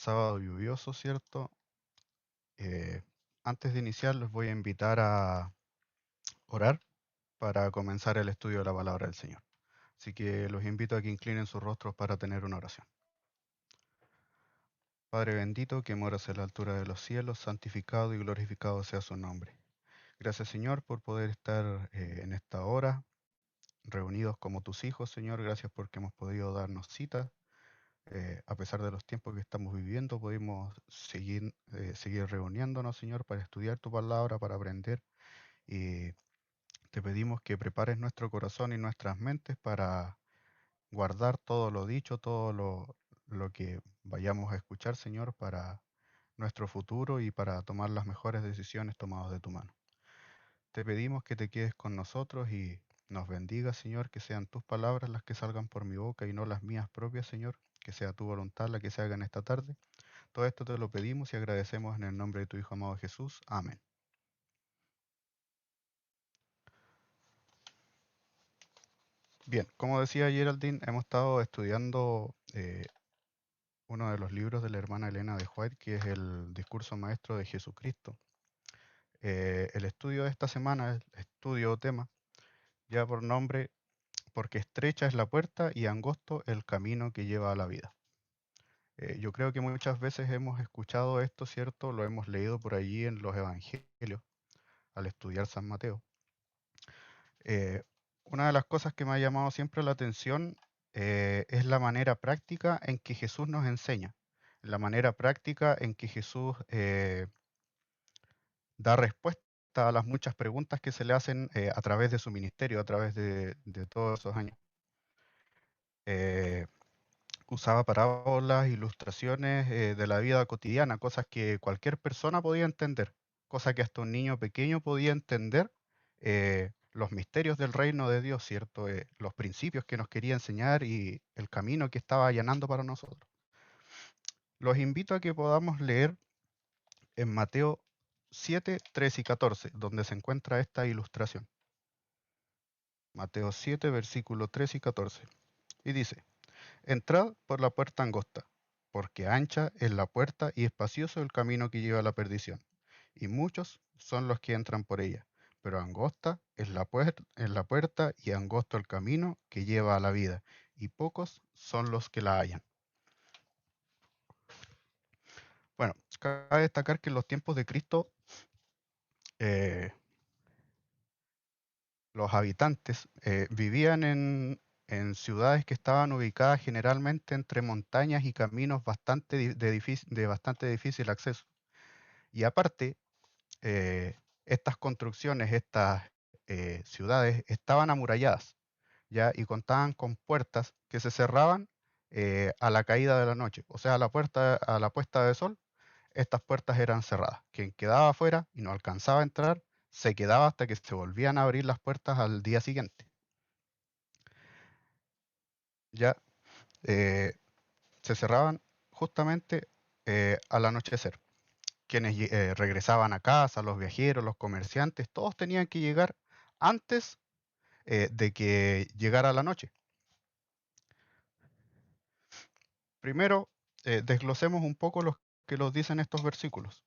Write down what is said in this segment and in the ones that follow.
sábado lluvioso, ¿cierto? Eh, Antes de iniciar, los voy a invitar a orar para comenzar el estudio de la palabra del Señor. Así que los invito a que inclinen sus rostros para tener una oración. Padre bendito, que moras en la altura de los cielos, santificado y glorificado sea su nombre. Gracias, Señor, por poder estar en esta hora reunidos como tus hijos, Señor. Gracias porque hemos podido darnos cita. A pesar de los tiempos que estamos viviendo, podemos seguir reuniéndonos, Señor, para estudiar tu palabra, para aprender. Y te pedimos que prepares nuestro corazón y nuestras mentes para guardar todo lo dicho, lo que vayamos a escuchar, Señor, para nuestro futuro y para tomar las mejores decisiones tomadas de tu mano. Te pedimos que te quedes con nosotros y nos bendigas, Señor, que sean tus palabras las que salgan por mi boca y no las mías propias, Señor, que sea tu voluntad la que se haga en esta tarde. Todo esto te lo pedimos y agradecemos en el nombre de tu Hijo amado Jesús. Amén. Bien, como decía Geraldine, hemos estado estudiando uno de los libros de la hermana Elena de White, que es el Discurso Maestro de Jesucristo. El estudio de esta semana, el estudio o tema, ya por nombre, porque estrecha es la puerta y angosto el camino que lleva a la vida. Yo creo que muchas veces hemos escuchado esto, ¿cierto? Lo hemos leído por allí en los evangelios al estudiar San Mateo. Eh, una de las cosas que me ha llamado siempre la atención es la manera práctica en que Jesús nos enseña, la manera práctica en que Jesús da respuesta a las muchas preguntas que se le hacen a través de su ministerio, a través de todos esos años. Eh, Usaba parábolas, ilustraciones de la vida cotidiana, cosas que cualquier persona podía entender, cosas que hasta un niño pequeño podía entender, los misterios del reino de Dios, ¿cierto? Los principios que nos quería enseñar y el camino que estaba allanando para nosotros. Los invito a que podamos leer en Mateo 7, 13 y 14, donde se encuentra esta ilustración. Mateo 7, versículo 13 y 14. Y dice: Entrad por la puerta angosta, porque ancha es la puerta y espacioso el camino que lleva a la perdición, y muchos son los que entran por ella. Pero angosta es la puerta y angosto el camino que lleva a la vida, y pocos son los que la hallan. Bueno, cabe destacar que en los tiempos de Cristo, eh, los habitantes vivían en ciudades que estaban ubicadas generalmente entre montañas y caminos de bastante difícil acceso. Y aparte, estas construcciones, estas ciudades estaban amuralladas, ¿ya? Y contaban con puertas que se cerraban a la caída de la noche. O sea, a la puesta de sol, estas puertas eran cerradas. Quien quedaba afuera y no alcanzaba a entrar, se quedaba hasta que se volvían a abrir las puertas al día siguiente. Ya se cerraban justamente al anochecer. Quienes regresaban a casa, los viajeros, los comerciantes, todos tenían que llegar antes de que llegara la noche. Primero, desglosemos un poco lo que nos dicen estos versículos.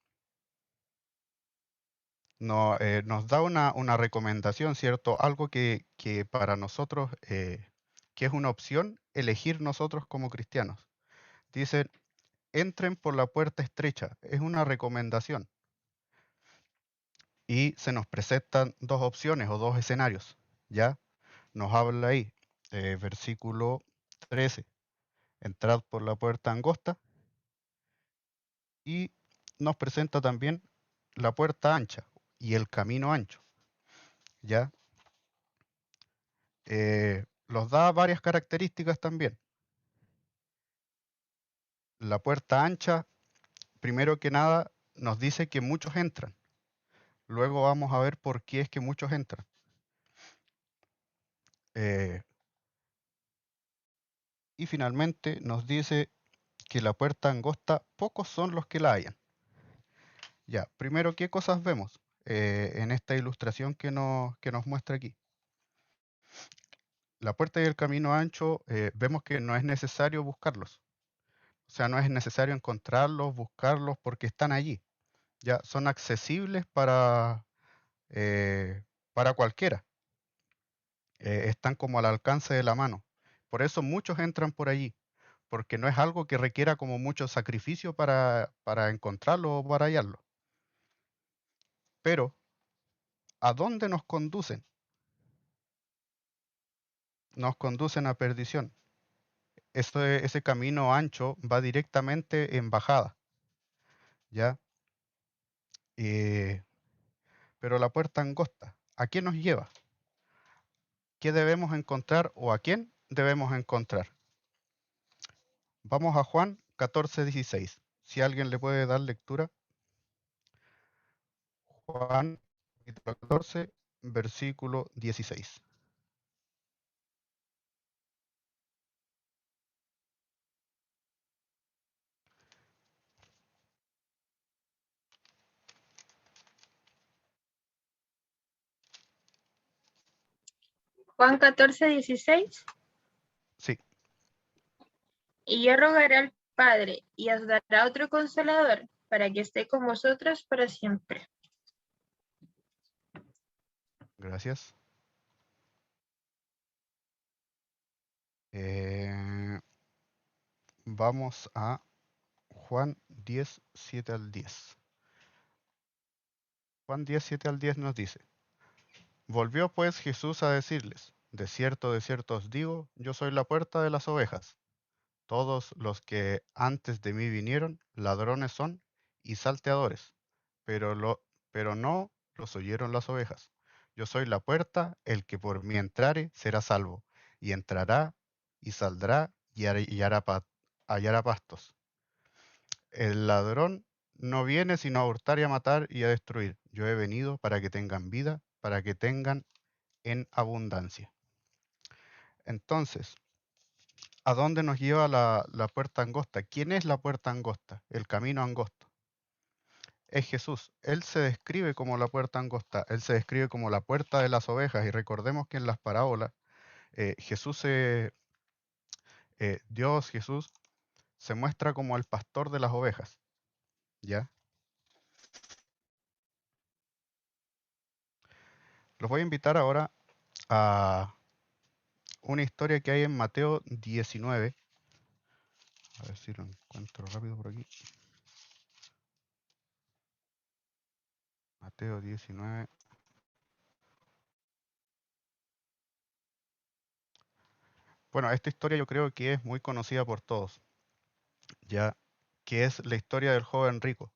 No, nos da una recomendación, ¿cierto? Algo que para nosotros, que es una opción, elegir nosotros como cristianos. Dicen, entren por la puerta estrecha. Es una recomendación. Y se nos presentan dos opciones o dos escenarios. ¿Ya? Nos habla ahí, versículo 13. Entrad por la puerta angosta y nos presenta también la puerta ancha y el camino ancho. ¿Ya? Los da varias características también. La puerta ancha, primero que nada, nos dice que muchos entran. Luego vamos a ver por qué es que muchos entran. Eh, y finalmente nos dice que la puerta angosta, pocos son los que la hallan. Ya, primero, ¿qué cosas vemos en esta ilustración que nos muestra aquí? La puerta y el camino ancho, vemos que no es necesario buscarlos. O sea, no es necesario encontrarlos, buscarlos, porque están allí. Ya son accesibles para cualquiera. Están como al alcance de la mano. Por eso muchos entran por allí, porque no es algo que requiera como mucho sacrificio para encontrarlo o para hallarlo. Pero, ¿a dónde nos conducen? Nos conducen a perdición. Ese camino ancho va directamente en bajada, ¿ya? Eh, pero la puerta angosta, ¿a quién nos lleva? ¿Qué debemos encontrar o a quién debemos encontrar? Vamos a Juan 14:16. Si alguien le puede dar lectura, Juan capítulo 14, versículo 16. Juan 14:16. Sí, Y yo rogaré al Padre, y os dará otro consolador, para que esté con vosotros para siempre. gracias. Vamos a Juan 10, 7 al 10. Juan 10, 7 al 10 nos dice: Volvió pues Jesús a decirles: de cierto os digo, yo soy la puerta de las ovejas. Todos los que antes de mí vinieron, ladrones son y salteadores, pero, pero no los oyeron las ovejas. Yo soy la puerta, el que por mí entrare será salvo, y entrará y saldrá y hallará pastos. El ladrón no viene sino a hurtar y a matar y a destruir. Yo he venido para que tengan vida, para que tengan en abundancia. Entonces, ¿a dónde nos lleva la puerta angosta? ¿Quién es la puerta angosta? El camino angosto. Es Jesús. Él se describe como la puerta angosta. Él se describe como la puerta de las ovejas. Y recordemos que en las parábolas, Dios Jesús se muestra como el pastor de las ovejas. ¿Ya? Los voy a invitar ahora a una historia que hay en Mateo 19. A ver si lo encuentro rápido por aquí. Mateo 19. Bueno, esta historia yo creo que es muy conocida por todos, ya que es la historia del joven rico.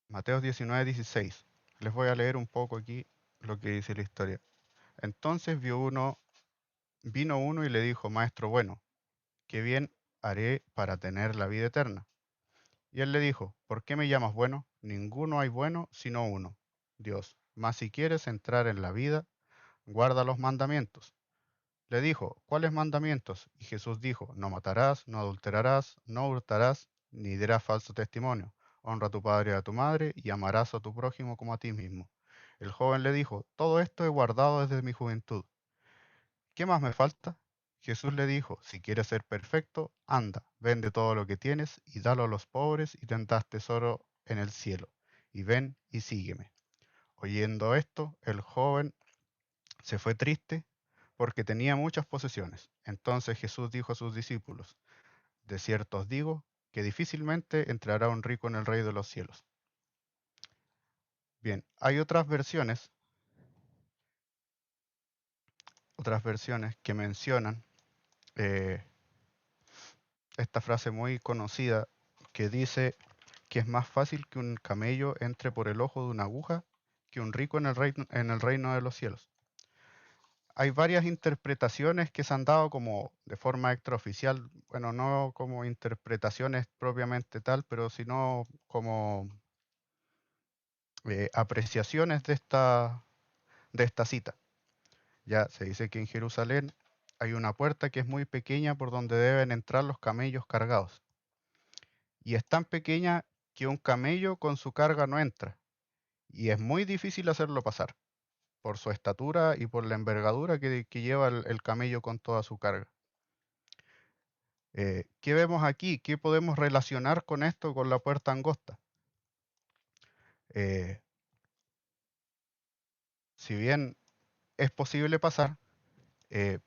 Mateo 19:16. Les voy a leer un poco aquí lo que dice la historia. Entonces vino uno y le dijo: Maestro bueno, ¿qué bien haré para tener la vida eterna? Y él le dijo: ¿Por qué me llamas bueno? Ninguno hay bueno sino uno, Dios. Mas si quieres entrar en la vida, guarda los mandamientos. Le dijo: ¿Cuáles mandamientos? Y Jesús dijo: No matarás, no adulterarás, no hurtarás, ni dirás falso testimonio. Honra a tu padre y a tu madre, y amarás a tu prójimo como a ti mismo. El joven le dijo: Todo esto he guardado desde mi juventud. ¿Qué más me falta? Jesús le dijo: Si quieres ser perfecto, anda, vende todo lo que tienes y dalo a los pobres, y tendrás tesoro en el cielo. Y ven y sígueme. Oyendo esto, el joven se fue triste porque tenía muchas posesiones. Entonces Jesús dijo a sus discípulos: De cierto os digo que difícilmente entrará un rico en el reino de los cielos. Bien, hay otras versiones que mencionan eh, esta frase muy conocida que dice que es más fácil que un camello entre por el ojo de una aguja que un rico en el reino de los cielos. Hay varias interpretaciones que se han dado como de forma extraoficial, bueno, no como interpretaciones propiamente tal, pero sino como apreciaciones de esta cita. Ya se dice que en Jerusalén hay una puerta que es muy pequeña por donde deben entrar los camellos cargados. Y es tan pequeña que un camello con su carga no entra. Y es muy difícil hacerlo pasar por su estatura y por la envergadura que lleva el camello con toda su carga. ¿Qué vemos aquí? ¿Qué podemos relacionar con esto, con la puerta angosta? Eh, si bien es posible pasar,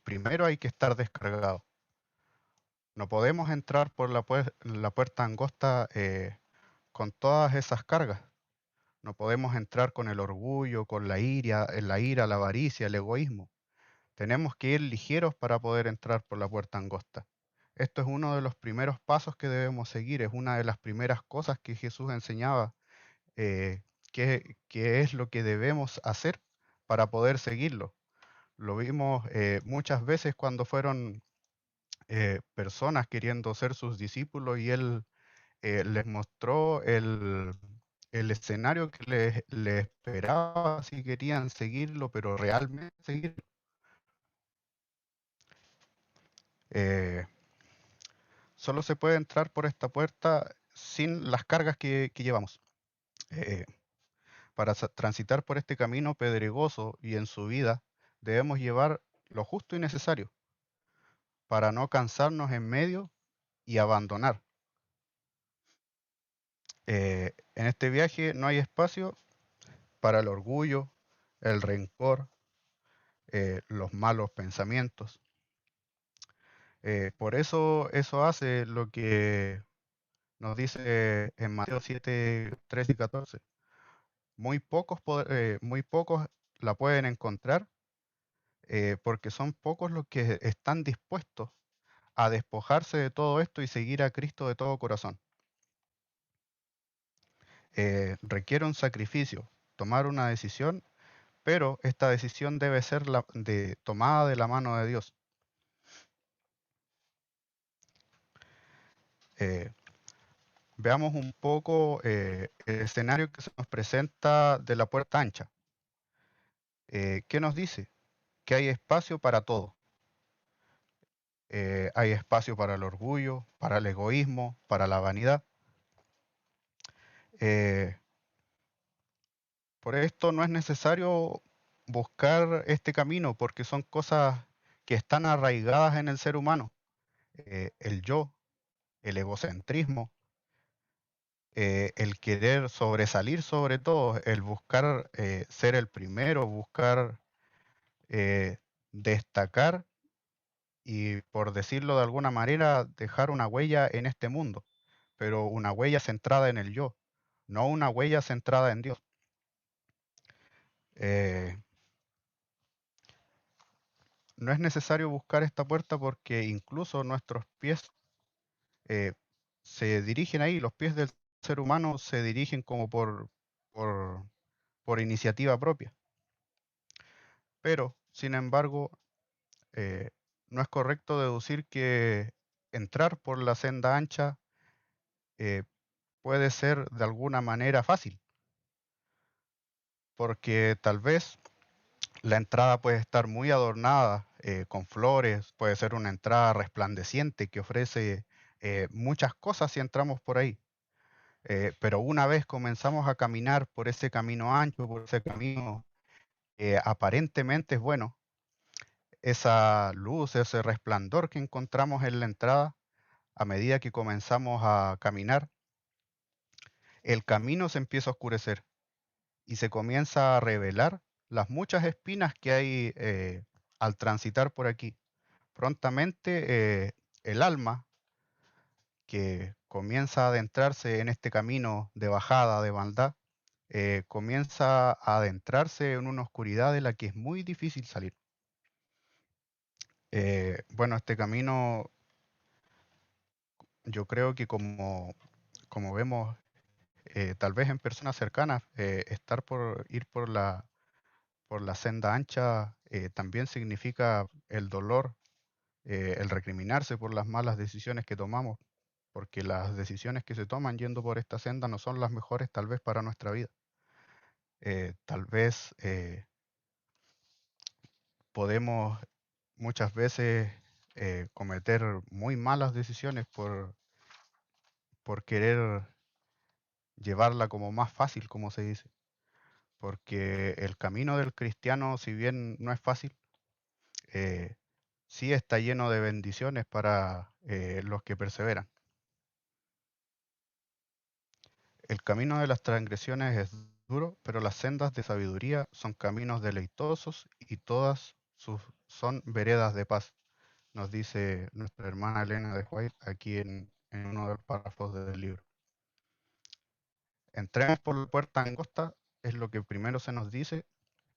primero hay que estar descargado. No podemos entrar por la puerta angosta con todas esas cargas. No podemos entrar con el orgullo, con la ira, la avaricia, el egoísmo. Tenemos que ir ligeros para poder entrar por la puerta angosta. Esto es uno de los primeros pasos que debemos seguir, es una de las primeras cosas que Jesús enseñaba, eh, qué es lo que debemos hacer para poder seguirlo. Lo vimos muchas veces cuando fueron personas queriendo ser sus discípulos y él les mostró el escenario que les esperaba si querían seguirlo, pero realmente seguirlo. Eh, Solo se puede entrar por esta puerta sin las cargas que llevamos. Eh, para transitar por este camino pedregoso y en su vida, debemos llevar lo justo y necesario para no cansarnos en medio y abandonar. En este viaje no hay espacio para el orgullo, el rencor, los malos pensamientos. Por eso hace lo que nos dice en Mateo 7, 13 y 14. Muy pocos la pueden encontrar porque son pocos los que están dispuestos a despojarse de todo esto y seguir a Cristo de todo corazón. Requiere un sacrificio, tomar una decisión, pero esta decisión debe ser tomada de la mano de Dios. Eh, Veamos un poco el escenario que se nos presenta de la puerta ancha. ¿Qué nos dice? Que hay espacio para todo. Hay espacio para el orgullo, para el egoísmo, para la vanidad. Eh, por esto no es necesario buscar este camino porque son cosas que están arraigadas en el ser humano. El yo, el egocentrismo, el querer sobresalir sobre todo, el buscar ser el primero, buscar eh, destacar y, por decirlo de alguna manera, dejar una huella en este mundo, pero una huella centrada en el yo, no una huella centrada en Dios. Eh, no es necesario buscar esta puerta porque incluso nuestros pies eh, se dirigen ahí, los pies del ser humano se dirigen como por, por iniciativa propia. Pero, sin embargo, eh, no es correcto deducir que entrar por la senda ancha eh, puede ser de alguna manera fácil, porque tal vez la entrada puede estar muy adornada con flores, puede ser una entrada resplandeciente que ofrece muchas cosas si entramos por ahí. Pero una vez comenzamos a caminar por ese camino ancho, por ese camino que aparentemente es bueno, esa luz, ese resplandor que encontramos en la entrada, a medida que comenzamos a caminar, el camino se empieza a oscurecer y se comienza a revelar las muchas espinas que hay al transitar por aquí. Prontamente el alma que comienza a adentrarse en este camino de bajada, de maldad, comienza a adentrarse en una oscuridad de la que es muy difícil salir. Bueno, este camino yo creo que como vemos tal vez en personas cercanas, estar por ir por la senda ancha también significa el dolor, el recriminarse por las malas decisiones que tomamos, porque las decisiones que se toman yendo por esta senda no son las mejores tal vez para nuestra vida. Tal vez podemos muchas veces cometer muy malas decisiones por querer llevarla como más fácil, como se dice. Porque el camino del cristiano, si bien no es fácil, sí está lleno de bendiciones para los que perseveran. El camino de las transgresiones es duro, pero las sendas de sabiduría son caminos deleitosos y todas sus son veredas de paz, nos dice nuestra hermana Elena de White aquí en uno de los párrafos del libro. Entremos por la puerta angosta, es lo que primero se nos dice.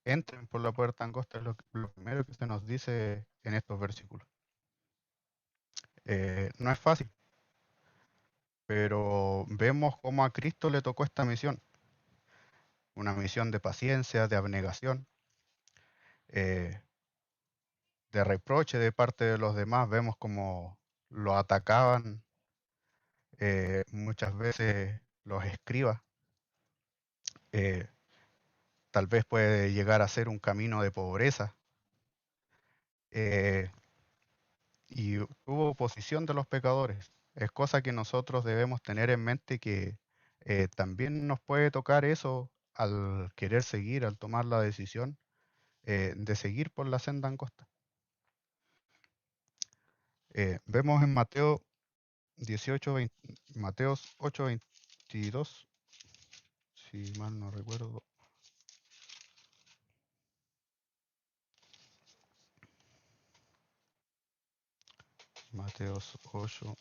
Entren por la puerta angosta, es lo primero que se nos dice en estos versículos. No es fácil, pero vemos cómo a Cristo le tocó esta misión, una misión de paciencia, de abnegación, eh, de reproche de parte de los demás. Vemos cómo lo atacaban muchas veces los escribas. Tal vez puede llegar a ser un camino de pobreza. Y hubo oposición de los pecadores. Es cosa que nosotros debemos tener en mente que también nos puede tocar eso al querer seguir, al tomar la decisión de seguir por la senda angosta. Vemos en Mateo 18, Mateos 8, 22, si mal no recuerdo. Mateos 8.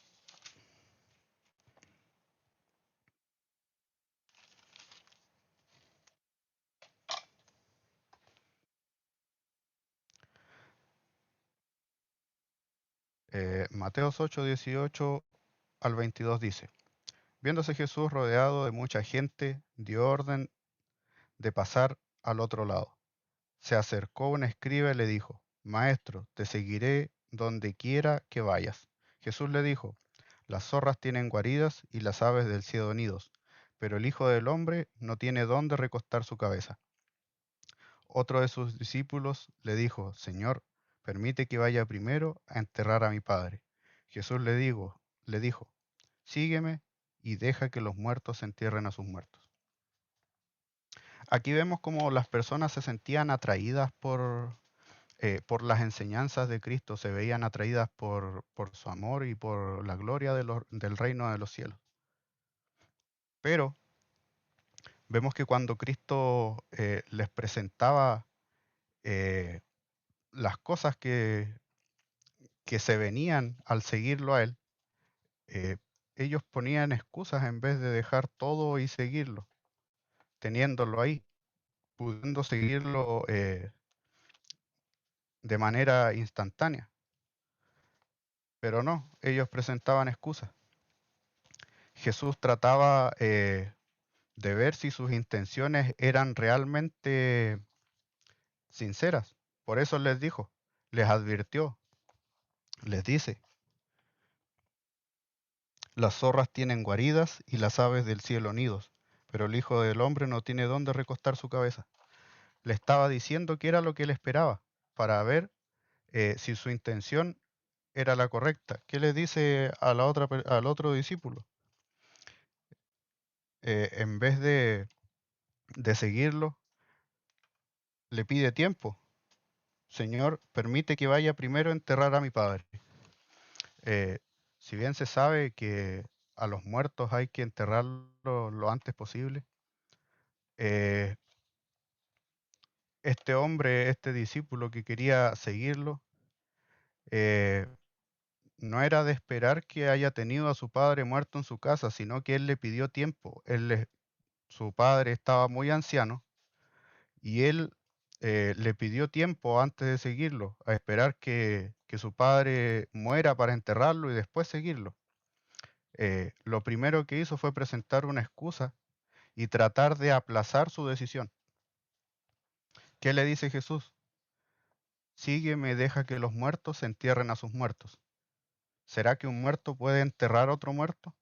Mateos 8, 18 al 22 dice: Viéndose Jesús rodeado de mucha gente, dio orden de pasar al otro lado. Se acercó un escriba y le dijo: Maestro, te seguiré donde quiera que vayas. Jesús le dijo: Las zorras tienen guaridas y las aves del cielo nidos, pero el Hijo del Hombre no tiene dónde recostar su cabeza. Otro de sus discípulos le dijo: Señor, permite que vaya primero a enterrar a mi padre. Jesús le dijo: Sígueme y deja que los muertos entierren a sus muertos. Aquí vemos cómo las personas se sentían atraídas por las enseñanzas de Cristo, se veían atraídas por su amor y por la gloria del reino de los cielos. Pero vemos que cuando Cristo les presentaba eh, las cosas que se venían al seguirlo a Él, eh, ellos ponían excusas en vez de dejar todo y seguirlo, teniéndolo ahí, pudiendo seguirlo de manera instantánea. Pero no, ellos presentaban excusas. Jesús trataba de ver si sus intenciones eran realmente sinceras. Por eso les dijo, les advirtió, les dice: Las zorras tienen guaridas y las aves del cielo nidos, pero el Hijo del Hombre no tiene dónde recostar su cabeza. Le estaba diciendo que era lo que él esperaba, para ver si su intención era la correcta. ¿Qué le dice a al otro discípulo? En vez de seguirlo, le pide tiempo. Señor, permite que vaya primero a enterrar a mi padre. Eh, si bien se sabe que a los muertos hay que enterrarlos lo antes posible, eh, este hombre, este discípulo que quería seguirlo, eh, no era de esperar que haya tenido a su padre muerto en su casa, sino que él le pidió tiempo. Su padre estaba muy anciano y él le pidió tiempo antes de seguirlo, a esperar que su padre muera para enterrarlo y después seguirlo. Lo primero que hizo fue presentar una excusa y tratar de aplazar su decisión. ¿Qué le dice Jesús? Sígueme, deja que los muertos entierren a sus muertos. ¿Será que un muerto puede enterrar a otro muerto?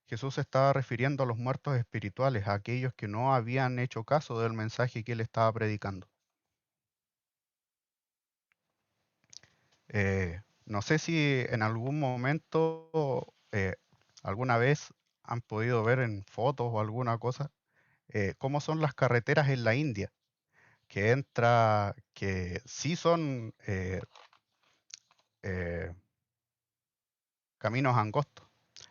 Jesús se estaba refiriendo a los muertos espirituales, a aquellos que no habían hecho caso del mensaje que él estaba predicando. No sé si en algún momento, alguna vez han podido ver en fotos o alguna cosa, cómo son las carreteras en la India, que sí son eh, caminos angostos.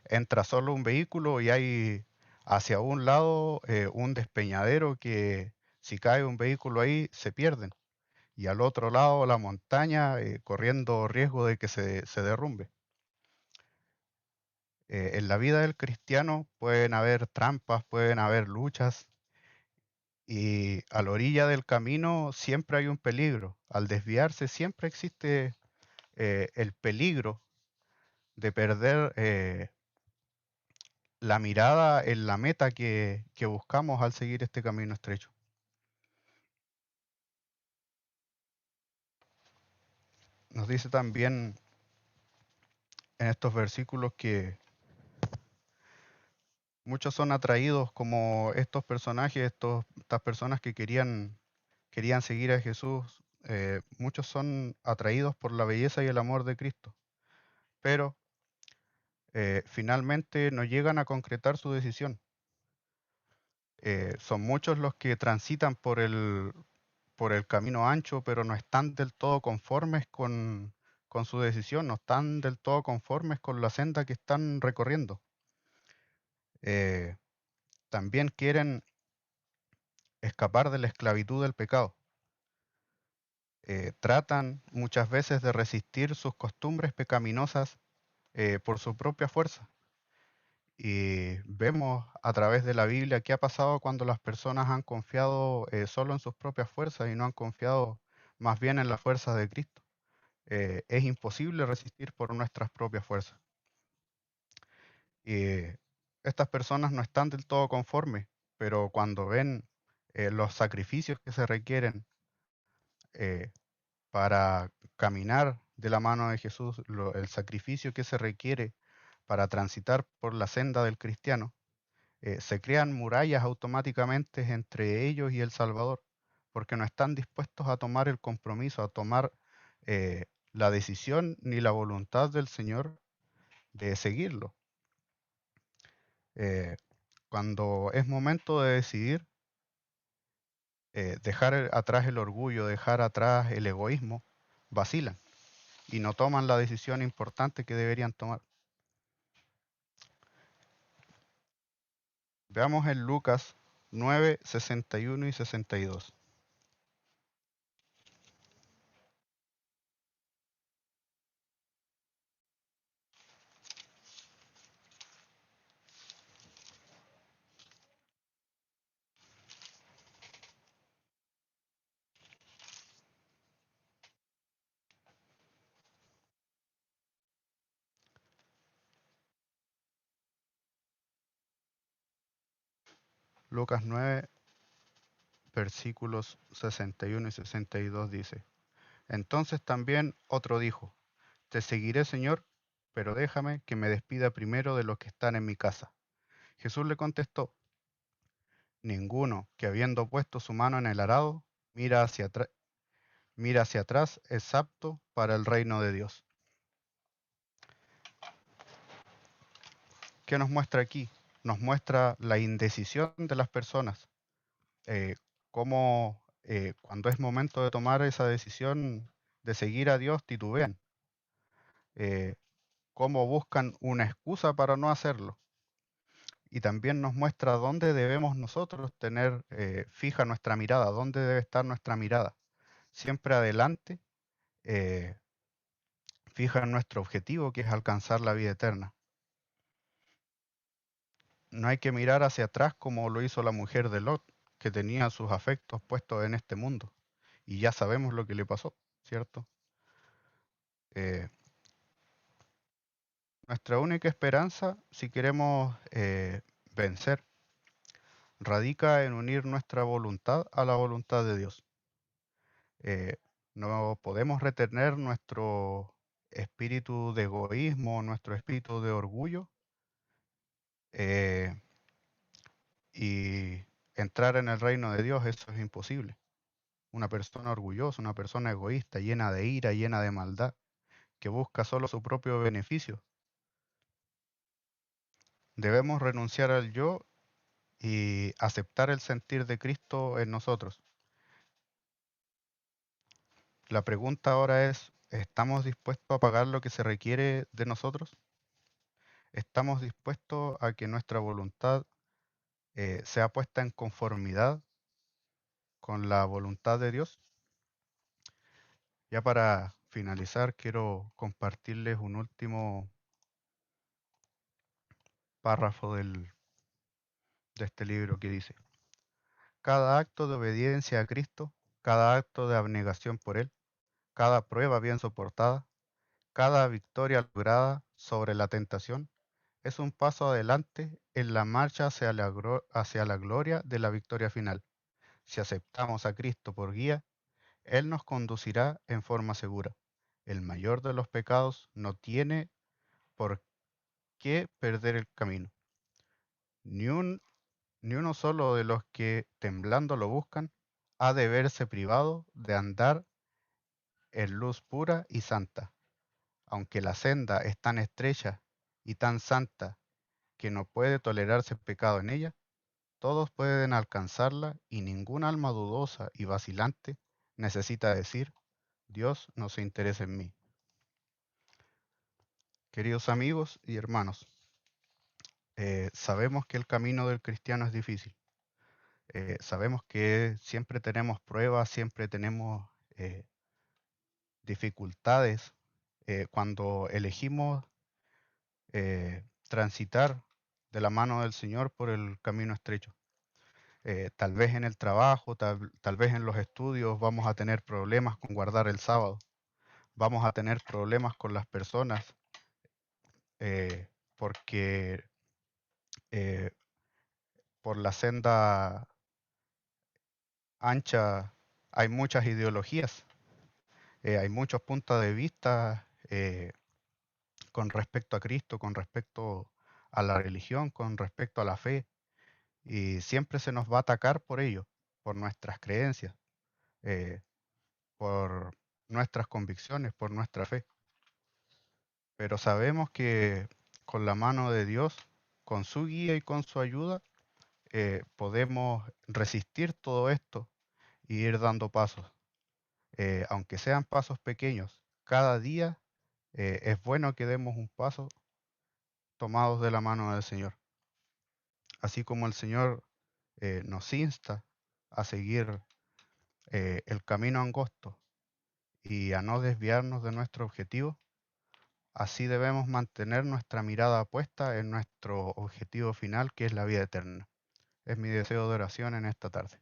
Entra solo un vehículo y hay hacia un lado un despeñadero que si cae un vehículo ahí se pierden. Y al otro lado la montaña corriendo riesgo de que se derrumbe. En la vida del cristiano pueden haber trampas, pueden haber luchas y a la orilla del camino siempre hay un peligro. Al desviarse siempre existe el peligro de perder la mirada en la meta que buscamos al seguir este camino estrecho. Nos dice también en estos versículos que muchos son atraídos como estos personajes, estas personas que querían seguir a Jesús. Muchos son atraídos por la belleza y el amor de Cristo, pero finalmente no llegan a concretar su decisión. Son muchos los que transitan por el camino ancho, pero no están del todo conformes con su decisión, no están del todo conformes con la senda que están recorriendo. Eh, También quieren escapar de la esclavitud del pecado. Tratan muchas veces de resistir sus costumbres pecaminosas por su propia fuerza. Y vemos a través de la Biblia qué ha pasado cuando las personas han confiado solo en sus propias fuerzas y no han confiado más bien en las fuerzas de Cristo. Es imposible resistir por nuestras propias fuerzas. Y estas personas no están del todo conformes, pero cuando ven los sacrificios que se requieren eh, para caminar de la mano de Jesús, el sacrificio que se requiere para transitar por la senda del cristiano, se crean murallas automáticamente entre ellos y el Salvador, porque no están dispuestos a tomar el compromiso, a tomar la decisión ni la voluntad del Señor de seguirlo. Eh, Cuando es momento de decidir, dejar atrás el orgullo, dejar atrás el egoísmo, vacilan y no toman la decisión importante que deberían tomar. Veamos en Lucas 9, 61 y 62. Lucas 9, versículos 61 y 62 dice, entonces también otro dijo, te seguiré, Señor, pero déjame que me despida primero de los que están en mi casa. Jesús le contestó, ninguno que habiendo puesto su mano en el arado mira hacia atrás es apto para el reino de Dios. ¿Qué nos muestra aquí? Nos muestra la indecisión de las personas, cómo cuando es momento de tomar esa decisión de seguir a Dios titubean, eh, cómo buscan una excusa para no hacerlo. Y también nos muestra dónde debemos nosotros tener fija nuestra mirada, dónde debe estar nuestra mirada. Siempre adelante, eh, fija en nuestro objetivo, que es alcanzar la vida eterna. No hay que mirar hacia atrás como lo hizo la mujer de Lot, que tenía sus afectos puestos en este mundo. Y ya sabemos lo que le pasó, ¿cierto? Eh, Nuestra única esperanza, si queremos vencer, radica en unir nuestra voluntad a la voluntad de Dios. No podemos retener nuestro espíritu de egoísmo, nuestro espíritu de orgullo eh, y entrar en el reino de Dios, eso es imposible. Una persona orgullosa, una persona egoísta, llena de ira, llena de maldad, que busca solo su propio beneficio. Debemos renunciar al yo y aceptar el sentir de Cristo en nosotros. La pregunta ahora es, ¿estamos dispuestos a pagar lo que se requiere de nosotros? ¿Estamos dispuestos a que nuestra voluntad sea puesta en conformidad con la voluntad de Dios? Ya para finalizar, quiero compartirles un último párrafo de este libro que dice: cada acto de obediencia a Cristo, cada acto de abnegación por Él, cada prueba bien soportada, cada victoria lograda sobre la tentación, es un paso adelante en la marcha hacia la gloria de la victoria final. Si aceptamos a Cristo por guía, Él nos conducirá en forma segura. El mayor de los pecados no tiene por qué perder el camino. Ni, un, ni uno solo de los que temblando lo buscan ha de verse privado de andar en luz pura y santa. Aunque la senda es tan estrecha y tan santa que no puede tolerarse pecado en ella, todos pueden alcanzarla y ningún alma dudosa y vacilante necesita decir: Dios no se interesa en mí. Queridos amigos y hermanos, sabemos que el camino del cristiano es difícil. Sabemos que siempre tenemos pruebas, siempre tenemos dificultades cuando elegimos transitar de la mano del Señor por el camino estrecho. Tal vez en el trabajo, tal vez en los estudios vamos a tener problemas con guardar el sábado, vamos a tener problemas con las personas porque eh, por la senda ancha hay muchas ideologías, hay muchos puntos de vista con respecto a Cristo, con respecto a la religión, con respecto a la fe, y siempre se nos va a atacar por ello, por nuestras creencias, eh, por nuestras convicciones, por nuestra fe. Pero sabemos que con la mano de Dios, con su guía y con su ayuda, podemos resistir todo esto y ir dando pasos. Aunque sean pasos pequeños, cada día es bueno que demos un paso tomados de la mano del Señor. Así como el Señor nos insta a seguir el camino angosto y a no desviarnos de nuestro objetivo, así debemos mantener nuestra mirada puesta en nuestro objetivo final, que es la vida eterna. Es mi deseo de oración en esta tarde.